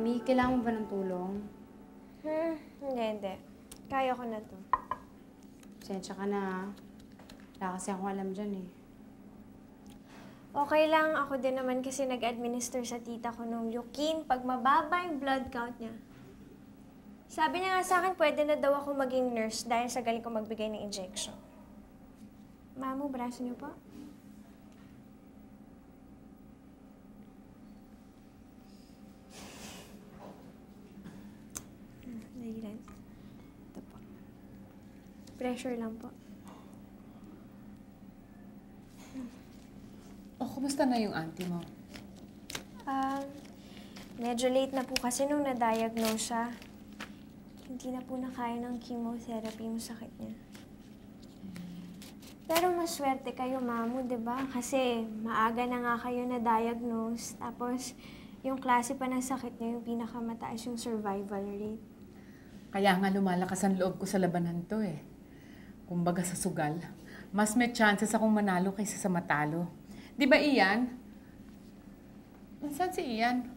Mimi, kailangan mo ba ng tulong? Hindi. Kaya ko na to. Pasensya ka na, ha? Wala kasi akong alam dyan, eh. Okay lang, ako din naman kasi nag-administer sa tita ko nung Yukin pag mababa yung blood count niya. Sabi niya nga sa akin, pwede na daw ako maging nurse dahil sa galing ko magbigay ng injection. Mamu, braso niyo po. Dahilan. Ito po. Pressure lang po. Kumusta na yung auntie mo? Medyo late na po kasi nung na-diagnose siya. Hindi na po nakaya ng chemotherapy yung sakit niya. Pero maswerte kayo, Mamu, di ba? Kasi maaga na nga kayo na-diagnose. Tapos, yung klase pa ng sakit niya, yung pinakamataas yung survival rate. Kaya nga lumalakas ang loob ko sa labanan to eh. Kumbaga sa sugal, mas may chances akong manalo kaysa sa matalo. Di ba, Ian? Nasaan si Ian?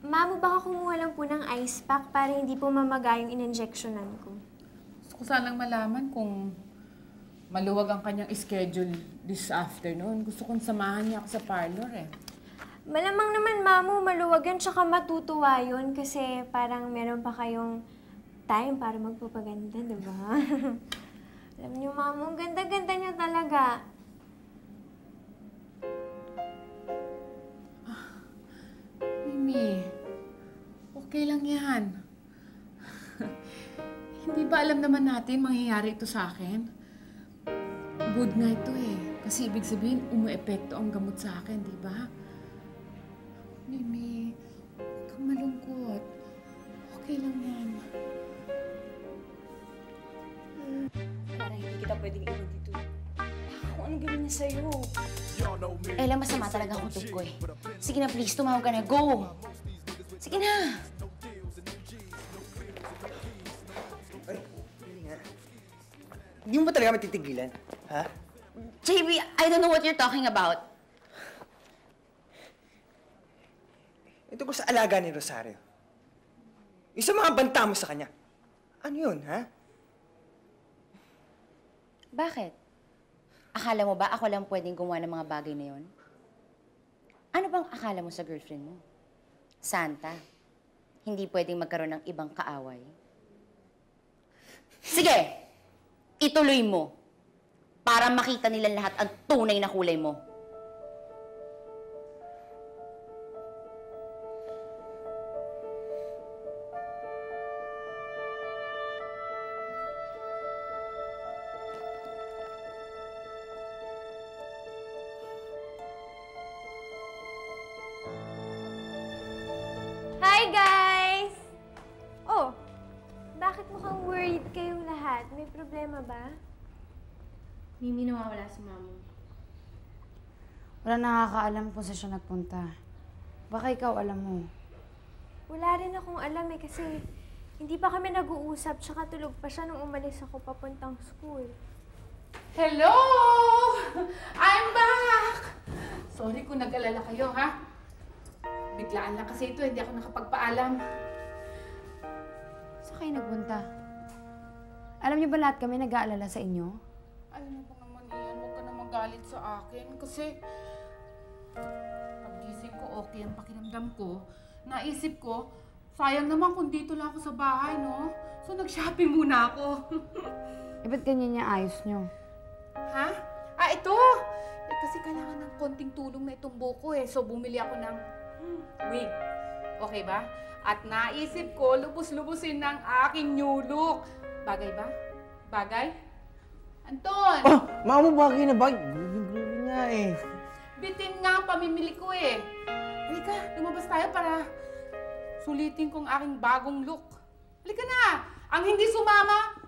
Mamu, baka kumuha lang po ng ice pack para hindi po mamaga yung in-injectionan ko. Gusto ko sanang malaman kung maluwag ang kanyang schedule this afternoon. Gusto kong samahan niya ako sa parlor eh. Malamang naman, Mamu, maluwag yun tsaka matutuwa yun kasi parang meron pa kayong time para magpapaganda, di ba? Alam niyo, Mamu, ang ganda-ganda niyo talaga. Mimi, okay lang yan. Hindi ba alam naman natin mangyayari ito sa akin? Good nga ito eh. Kasi ibig sabihin, umu-epekto ang gamot sa akin, di ba? Mimi, huwag kang malungkot. Okay lang yan. Para hindi kita pwedeng iwan dito. Kung anong gawin niya sa'yo? Ella, masama talaga ang kutob ko eh. Sige na, please, tumawag ka na. Go! Sige na! Ay, hindi nga. Hindi mo ba talaga matitigilan? Ha? JB, I don't know what you're talking about. Ito ko sa alaga ni Rosario. Isa mga banta mo sa kanya. Ano yun, ha? Bakit? Akala mo ba ako lang pwedeng gumawa ng mga bagay na yon? Ano bang akala mo sa girlfriend mo? Santa, hindi pwedeng magkaroon ng ibang kaaway. Sige! Ituloy mo para makita nila lahat ang tunay na kulay mo. Hi, guys! Oh, bakit mukhang worried kayong lahat? May problema ba? Mimi, nawawala si Mamo. Wala nakakaalam kung saan siya nagpunta. Baka ikaw alam mo. Wala rin akong alam eh kasi hindi pa kami nag-uusap tsaka tulog pa siya nung umalis ako papuntang school. Hello! I'm back! Sorry kung nag-alala kayo, ha? Biglaan lang kasi ito, hindi ako nakapagpaalam. Saan kayo nagpunta? Alam niyo ba lahat kami nag-aalala sa inyo? Alam mo ba naman, Ian, huwag ka na magalit sa akin. Kasi pag-gising ko, okay ang pakiramdam ko. Naisip ko, sayang naman kung dito lang ako sa bahay, no? So nag-shopping muna ako. Ba't ganyan niya ayos niyo? Ha? Ito! Kasi kailangan ng konting tulong na itong buko eh. So bumili ako ng wig. Okay ba? At naisip ko, lubos-lubusin ng aking new look. Bagay ba? Bagay? Anton! Oh! Mama mo bagay na bagay. Groovy nga eh. Bitin nga ang pamimili ko eh. Halika, lumabas tayo para sulitin kong aking bagong look. Halika na! Ang hindi sumama,